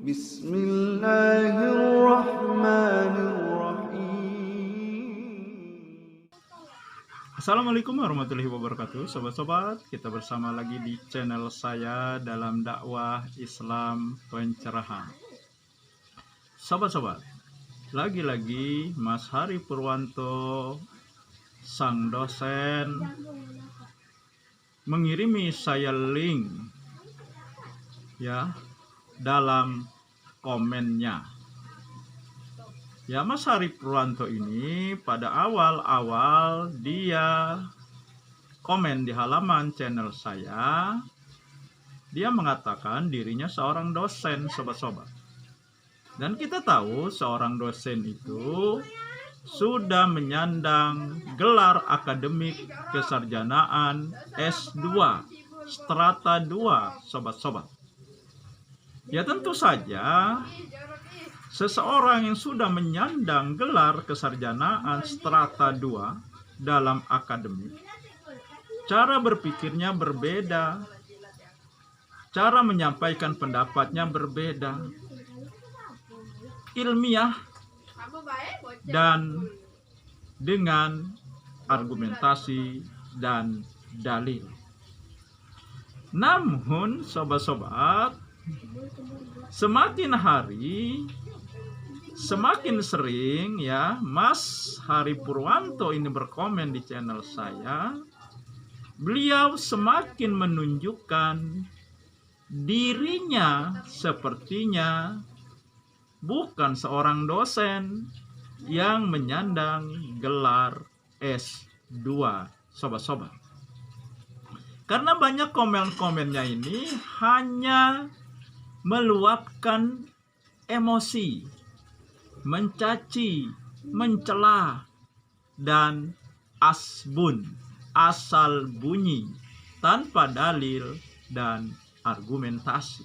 Bismillahirrahmanirrahim. Assalamualaikum warahmatullahi wabarakatuh. Sobat-sobat, kita bersama lagi di channel saya dalam dakwah Islam pencerahan. Sobat-sobat, lagi-lagi Mas Hari Purwanto, sang dosen, mengirimi saya link ya dalam komennya. Ya, Mas Hari Purwanto ini pada awal-awal dia komen di halaman channel saya, dia mengatakan dirinya seorang dosen, sobat-sobat. Dan kita tahu seorang dosen itu sudah menyandang gelar akademik kesarjanaan S2, strata 2, sobat-sobat. Ya tentu saja seseorang yang sudah menyandang gelar kesarjanaan strata 2 dalam akademik, cara berpikirnya berbeda, cara menyampaikan pendapatnya berbeda, ilmiah dan dengan argumentasi dan dalil. Namun sobat-sobat, semakin hari semakin sering ya Mas Hari Purwanto ini berkomen di channel saya, beliau semakin menunjukkan dirinya sepertinya bukan seorang dosen yang menyandang gelar S2, sobat-sobat. Karena banyak komen-komennya ini hanya meluapkan emosi, mencaci, mencela, dan asbun, asal bunyi, tanpa dalil dan argumentasi.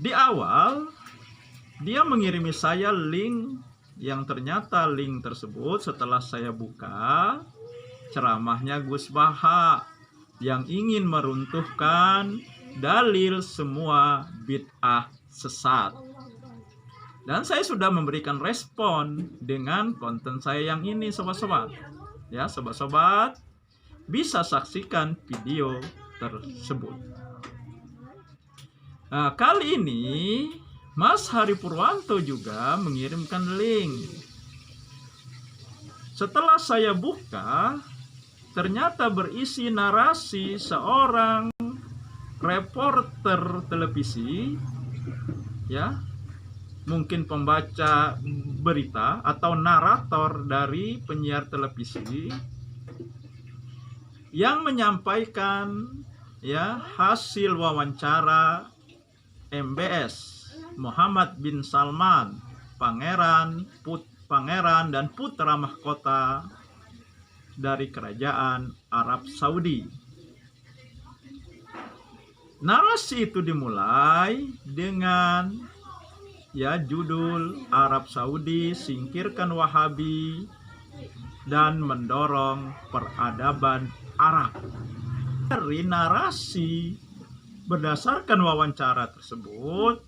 Di awal, dia mengirimi saya link yang ternyata link tersebut setelah saya buka, ceramahnya Gus Baha yang ingin meruntuhkan dalil semua bid'ah sesat. Dan saya sudah memberikan respon dengan konten saya yang ini, sobat-sobat. Ya, sobat-sobat, bisa saksikan video tersebut. Nah, kali ini Mas Hari Purwanto juga mengirimkan link. Setelah saya buka, ternyata berisi narasi seorang reporter televisi, ya, mungkin pembaca berita atau narator dari penyiar televisi yang menyampaikan ya hasil wawancara MBS Muhammad bin Salman, pangeran dan putra mahkota dari kerajaan Arab Saudi. Narasi itu dimulai dengan ya judul Arab Saudi singkirkan Wahabi dan mendorong peradaban Arab. Dari narasi berdasarkan wawancara tersebut,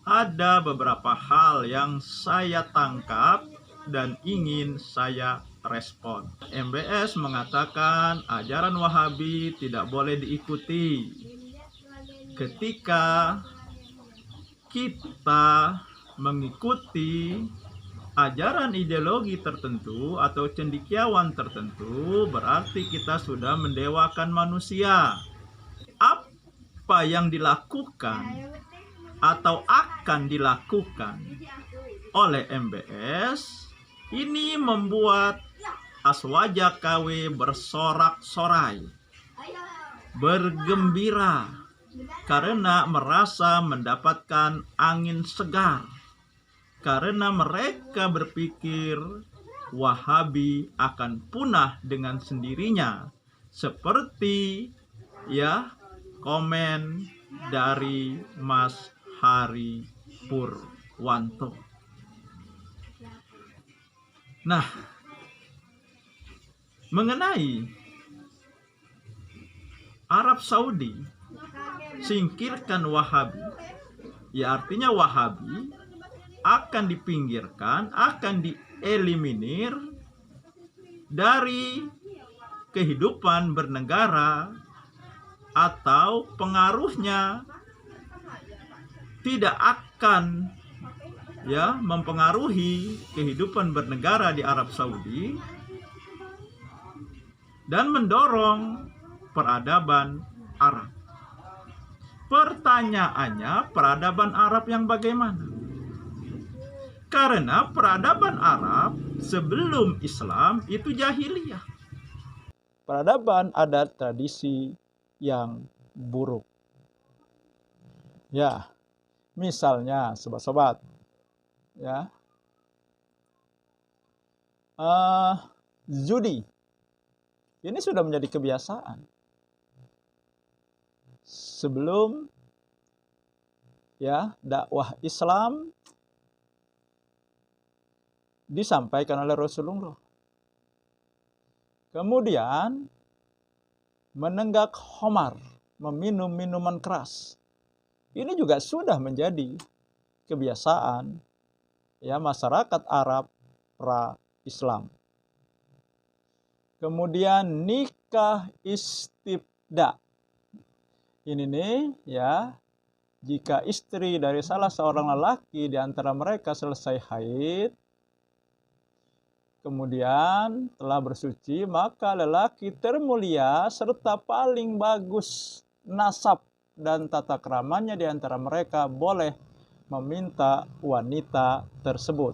ada beberapa hal yang saya tangkap dan ingin saya respon. MBS mengatakan ajaran Wahabi tidak boleh diikuti. Ketika kita mengikuti ajaran ideologi tertentu atau cendekiawan tertentu, berarti kita sudah mendewakan manusia. Apa yang dilakukan atau akan dilakukan oleh MBS ini membuat Aswaja KW bersorak-sorai, bergembira karena merasa mendapatkan angin segar, karena mereka berpikir Wahabi akan punah dengan sendirinya, seperti ya komen dari Mas Hari Purwanto. Nah, mengenai Arab Saudi, singkirkan Wahabi, ya artinya Wahabi akan dipinggirkan, akan dieliminir dari kehidupan bernegara, atau pengaruhnya tidak akan ya mempengaruhi kehidupan bernegara di Arab Saudi, dan mendorong peradaban Arab. Pertanyaannya, peradaban Arab yang bagaimana? Karena peradaban Arab sebelum Islam itu jahiliyah. Peradaban adat tradisi yang buruk. Ya, misalnya sobat-sobat, ya, judi ini sudah menjadi kebiasaan sebelum ya dakwah Islam disampaikan oleh Rasulullah. Kemudian menenggak khamar, meminum minuman keras. Ini juga sudah menjadi kebiasaan ya masyarakat Arab pra-Islam. Kemudian nikah istibda. Ini nih ya, jika istri dari salah seorang lelaki di antara mereka selesai haid, kemudian telah bersuci, maka lelaki termulia serta paling bagus nasab dan tata keramanya di antara mereka boleh meminta wanita tersebut.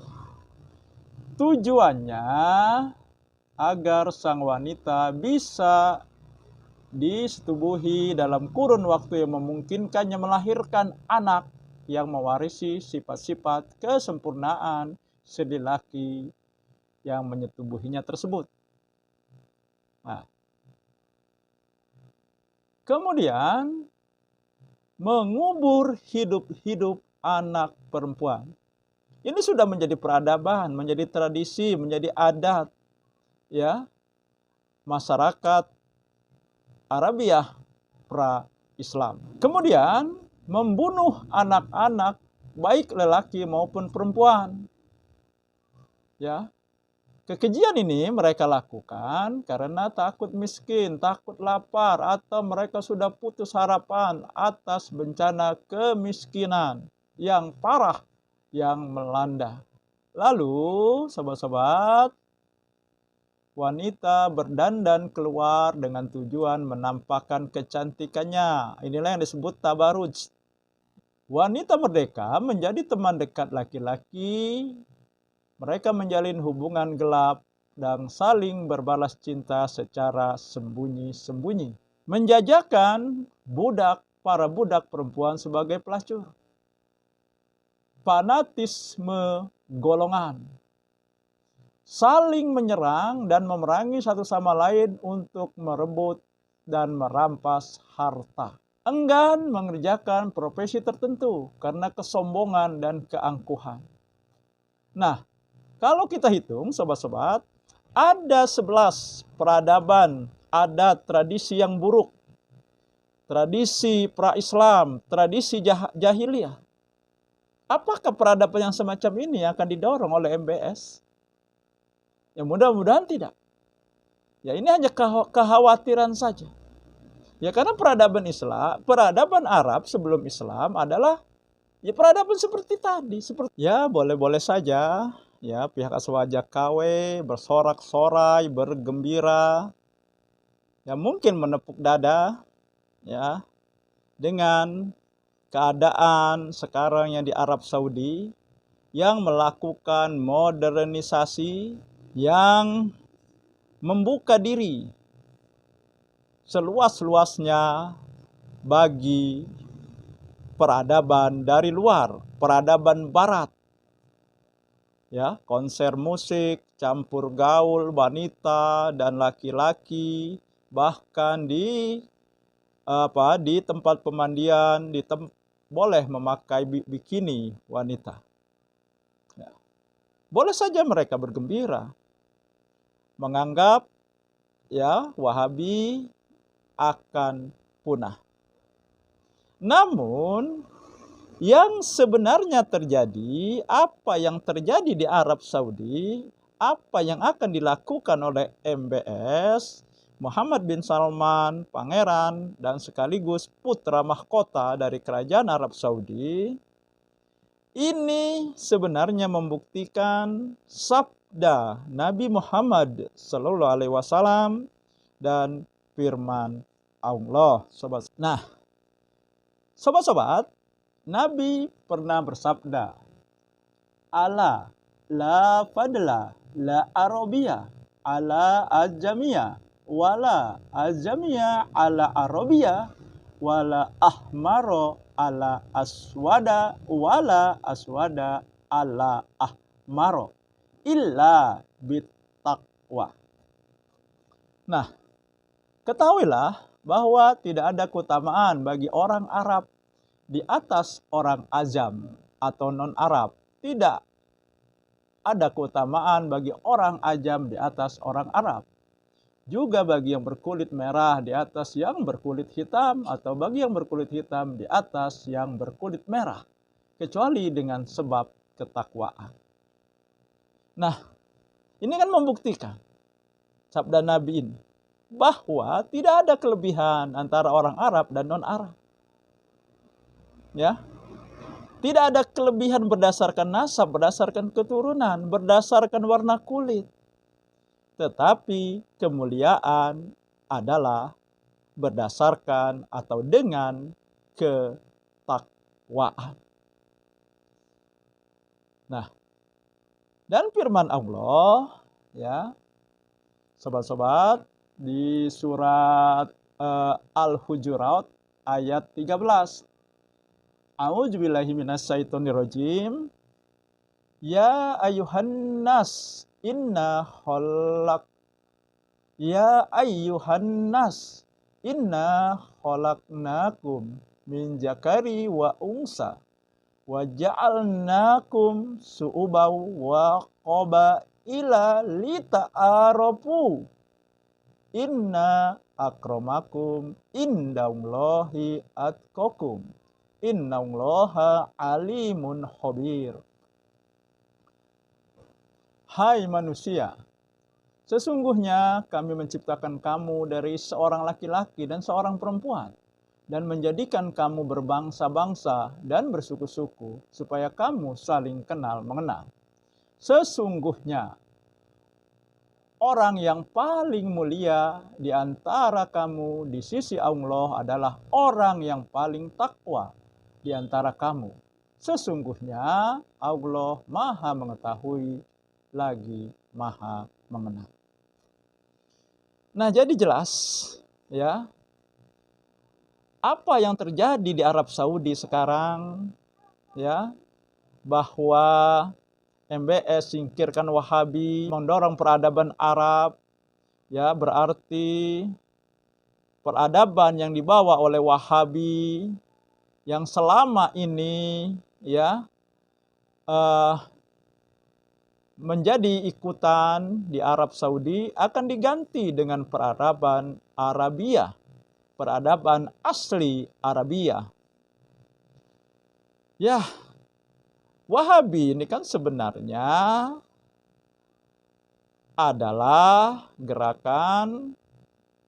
Tujuannya agar sang wanita bisa disetubuhi dalam kurun waktu yang memungkinkannya melahirkan anak yang mewarisi sifat-sifat kesempurnaan si laki yang menyetubuhinya tersebut. Nah, kemudian mengubur hidup-hidup anak perempuan. Ini sudah menjadi peradaban, menjadi tradisi, menjadi adat ya masyarakat Arabiah pra-Islam. Kemudian membunuh anak-anak baik lelaki maupun perempuan. Ya. Kekejian ini mereka lakukan karena takut miskin, takut lapar, atau mereka sudah putus harapan atas bencana kemiskinan yang parah yang melanda. Lalu, sobat-sobat, wanita berdandan keluar dengan tujuan menampakkan kecantikannya. Inilah yang disebut tabaruj. Wanita merdeka menjadi teman dekat laki-laki. Mereka menjalin hubungan gelap dan saling berbalas cinta secara sembunyi-sembunyi. Menjajakan para budak perempuan sebagai pelacur. Fanatisme golongan. Saling menyerang dan memerangi satu sama lain untuk merebut dan merampas harta. Enggan mengerjakan profesi tertentu karena kesombongan dan keangkuhan. Nah, kalau kita hitung, sobat-sobat, ada 11 peradaban, adat, tradisi yang buruk. Tradisi pra-Islam, tradisi jahiliyah. Apakah peradaban yang semacam ini akan didorong oleh MBS? Ya mudah-mudahan tidak. Ya ini hanya kekhawatiran saja. Ya karena peradaban Arab sebelum Islam adalah ya peradaban seperti tadi. Ya boleh-boleh saja. Ya, pihak aswaja KW bersorak-sorai, bergembira, ya mungkin menepuk dada, ya dengan keadaan sekarang yang di Arab Saudi yang melakukan modernisasi, yang membuka diri seluas-luasnya bagi peradaban dari luar, peradaban Barat. Ya, konser musik, campur gaul wanita dan laki-laki, bahkan di tempat pemandian boleh memakai bikini wanita. Ya. Boleh saja mereka bergembira, menganggap ya Wahabi akan punah. Namun yang sebenarnya terjadi, apa yang terjadi di Arab Saudi, apa yang akan dilakukan oleh MBS, Muhammad bin Salman, pangeran dan sekaligus putra mahkota dari kerajaan Arab Saudi, ini sebenarnya membuktikan sabda Nabi Muhammad SAW dan firman Allah. Nah, sobat-sobat, Nabi pernah bersabda, "Ala la fadla la arabiyah ala ajamiyah wala ajamiyah ala arabiyah wala ahmaro ala aswada wala aswada ala ahmaro illa bittaqwa." Nah, ketahuilah bahwa tidak ada keutamaan bagi orang Arab di atas orang Ajam atau non-Arab. Tidak ada keutamaan bagi orang Ajam di atas orang Arab. Juga bagi yang berkulit merah di atas yang berkulit hitam, atau bagi yang berkulit hitam di atas yang berkulit merah, kecuali dengan sebab ketakwaan. Nah, ini kan membuktikan sabda Nabi ini bahwa tidak ada kelebihan antara orang Arab dan non-Arab. Ya, tidak ada kelebihan berdasarkan nasab, berdasarkan keturunan, berdasarkan warna kulit. Tetapi kemuliaan adalah berdasarkan atau dengan ketakwaan. Nah, dan firman Allah, ya, sobat-sobat, di surat Al-Hujurat ayat 13. A'udzubillahi minasyaitonirrajim. Ya ayuhan nas inna khalaqnakum min zakari wa unsa wa ja'alnakum su'ubaw wa qabaila lita'arafu inna akramakum indallahi atqakum innallaha alimun khabir. Hai manusia, sesungguhnya kami menciptakan kamu dari seorang laki-laki dan seorang perempuan, dan menjadikan kamu berbangsa-bangsa dan bersuku-suku, supaya kamu saling kenal mengenal. Sesungguhnya orang yang paling mulia di antara kamu di sisi Allah adalah orang yang paling takwa di antara kamu. Sesungguhnya Allah Maha mengetahui lagi Maha mengenal. Nah, jadi jelas ya, apa yang terjadi di Arab Saudi sekarang, ya, bahwa MBS singkirkan Wahabi, mendorong peradaban Arab, ya, berarti peradaban yang dibawa oleh Wahabi yang selama ini, ya, menjadi ikutan di Arab Saudi akan diganti dengan peradaban Arabia, peradaban asli Arabia. Ya, Wahabi ini kan sebenarnya adalah gerakan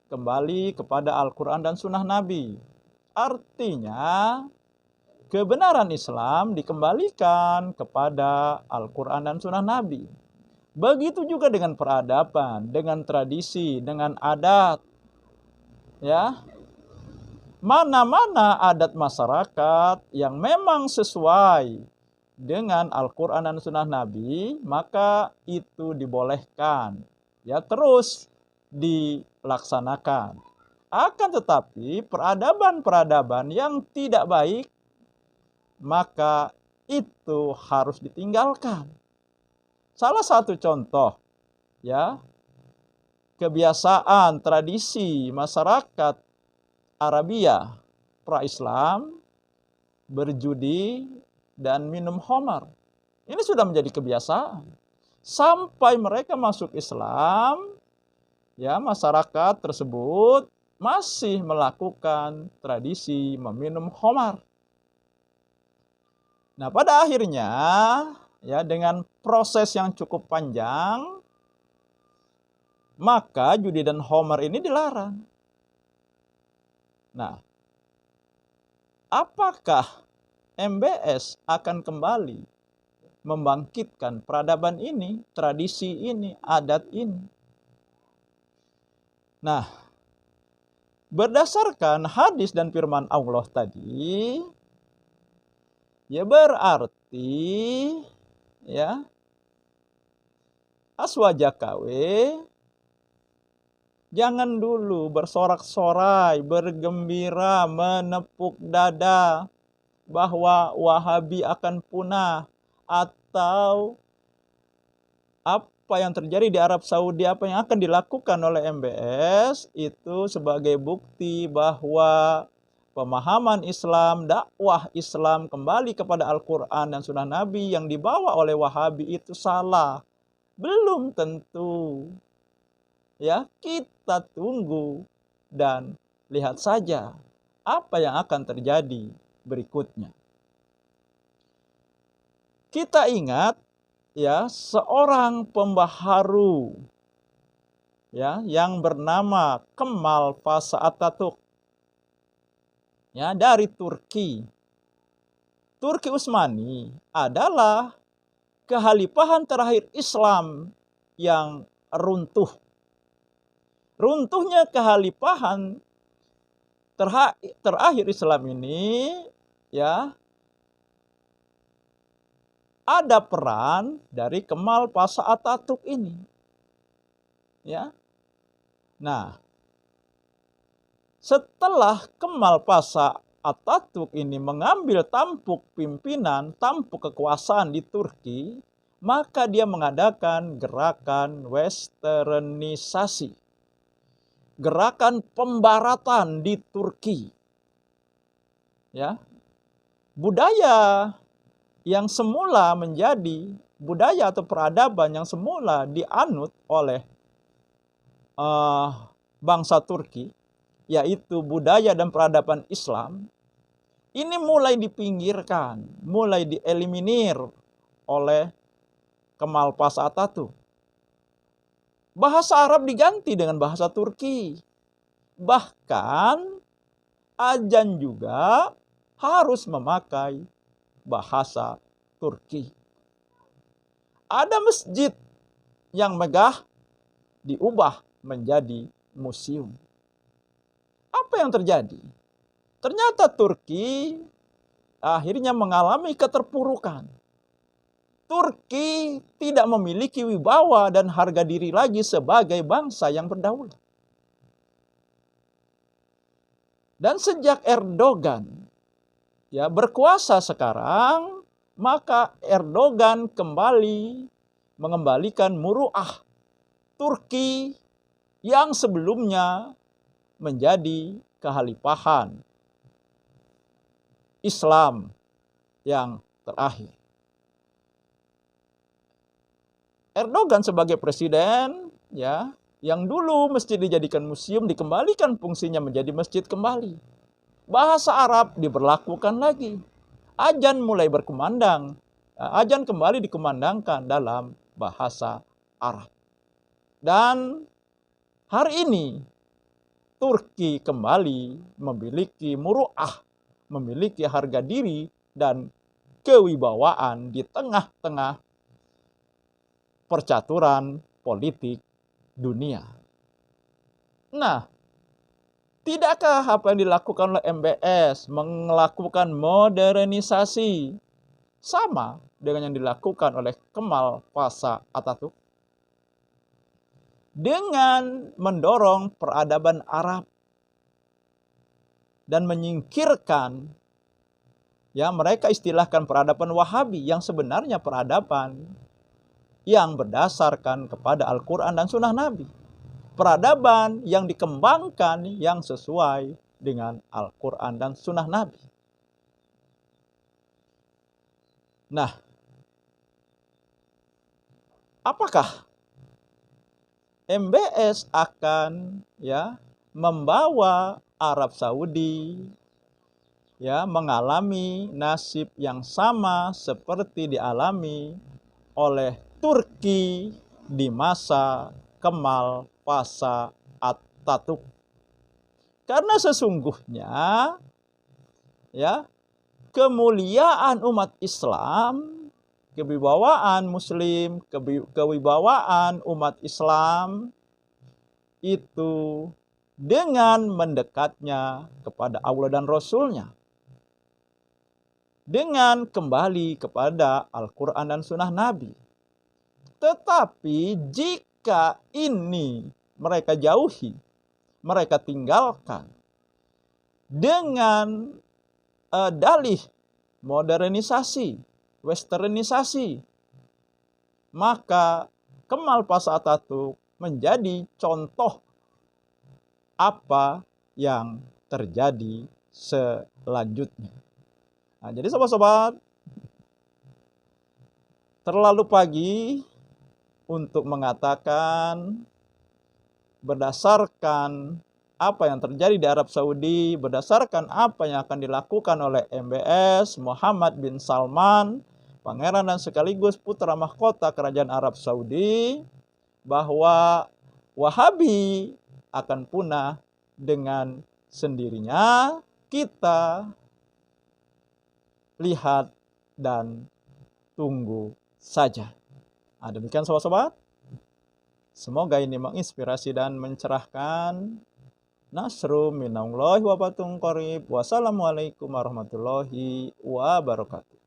kembali kepada Al-Quran dan Sunnah Nabi. Artinya, kebenaran Islam dikembalikan kepada Al-Quran dan Sunnah Nabi. Begitu juga dengan peradaban, dengan tradisi, dengan adat. Ya, mana-mana adat masyarakat yang memang sesuai dengan Al-Quran dan Sunnah Nabi, maka itu dibolehkan, ya, terus dilaksanakan. Akan tetapi peradaban-peradaban yang tidak baik, maka itu harus ditinggalkan. Salah satu contoh ya, kebiasaan, tradisi masyarakat Arabia pra-Islam berjudi dan minum khamar. Ini sudah menjadi kebiasaan. Sampai mereka masuk Islam, ya, masyarakat tersebut masih melakukan tradisi meminum khamar. Nah, pada akhirnya, ya, dengan proses yang cukup panjang, maka judi dan khamar ini dilarang. Nah, apakah MBS akan kembali membangkitkan peradaban ini, tradisi ini, adat ini? Nah, berdasarkan hadis dan firman Allah tadi, ya berarti, ya, aswaja KW jangan dulu bersorak-sorai, bergembira, menepuk dada bahwa Wahabi akan punah, atau apa yang terjadi di Arab Saudi, apa yang akan dilakukan oleh MBS itu sebagai bukti bahwa pemahaman Islam, dakwah Islam kembali kepada Al-Quran dan Sunnah Nabi yang dibawa oleh Wahabi itu salah. Belum tentu. Ya, kita tunggu dan lihat saja apa yang akan terjadi berikutnya. Kita ingat, ya, seorang pembaharu, ya, yang bernama Kemal Paşa Atatürk, ya, dari Turki. Turki Utsmani adalah kehalifahan terakhir Islam yang runtuh. Runtuhnya kehalifahan terakhir Islam ini, ya, ada peran dari Kemal Paşa Atatürk ini. Ya. Nah, setelah Kemal Paşa Atatürk ini mengambil tampuk pimpinan, tampuk kekuasaan di Turki, maka dia mengadakan gerakan westernisasi. Gerakan pembaratan di Turki. Ya. Budaya yang semula menjadi budaya atau peradaban yang semula dianut oleh bangsa Turki, yaitu budaya dan peradaban Islam, ini mulai dipinggirkan, mulai dieliminir oleh Kemal Paşa Atatürk. Bahasa Arab diganti dengan bahasa Turki. Bahkan azan juga harus memakai bahasa Turki. Ada masjid yang megah diubah menjadi museum. Apa yang terjadi? Ternyata Turki akhirnya mengalami keterpurukan. Turki tidak memiliki wibawa dan harga diri lagi sebagai bangsa yang berdaulat. Dan sejak Erdogan, ya, berkuasa sekarang, maka Erdogan kembali mengembalikan muruah Turki yang sebelumnya menjadi kehalifahan Islam yang terakhir. Erdogan sebagai presiden, ya, yang dulu masjid dijadikan museum, dikembalikan fungsinya menjadi masjid kembali. Bahasa Arab diberlakukan lagi. Azan mulai berkumandang. Azan kembali dikumandangkan dalam bahasa Arab. Dan hari ini Turki kembali memiliki muruah, memiliki harga diri dan kewibawaan di tengah-tengah percaturan politik dunia. Nah, tidakkah apa yang dilakukan oleh MBS melakukan modernisasi sama dengan yang dilakukan oleh Kemal Paşa Atatürk? Dengan mendorong peradaban Arab dan menyingkirkan, ya, mereka istilahkan peradaban Wahabi yang sebenarnya peradaban yang berdasarkan kepada Al-Quran dan Sunnah Nabi. Peradaban yang dikembangkan yang sesuai dengan Al-Quran dan Sunnah Nabi. Nah, apakah MBS akan membawa Arab Saudi mengalami nasib yang sama seperti dialami oleh Turki di masa Kemal Pasha Atatürk? Karena sesungguhnya kemuliaan umat Islam, kewibawaan Muslim, kewibawaan umat Islam itu dengan mendekatnya kepada Allah dan Rasul-Nya, dengan kembali kepada Al-Quran dan Sunnah Nabi. Tetapi jika ini mereka jauhi, mereka tinggalkan dengan dalih modernisasi, westernisasi, maka Kemal Pasha Atatürk menjadi contoh apa yang terjadi selanjutnya. Nah, jadi sobat-sobat, terlalu pagi untuk mengatakan berdasarkan apa yang terjadi di Arab Saudi, berdasarkan apa yang akan dilakukan oleh MBS, Muhammad bin Salman, pangeran dan sekaligus putra mahkota kerajaan Arab Saudi, bahwa Wahabi akan punah dengan sendirinya. Kita lihat dan tunggu saja. Nah, demikian sobat-sobat. Semoga ini menginspirasi dan mencerahkan. Nasrum minallahi wa fatun qarib. Wassalamualaikum warahmatullahi wabarakatuh.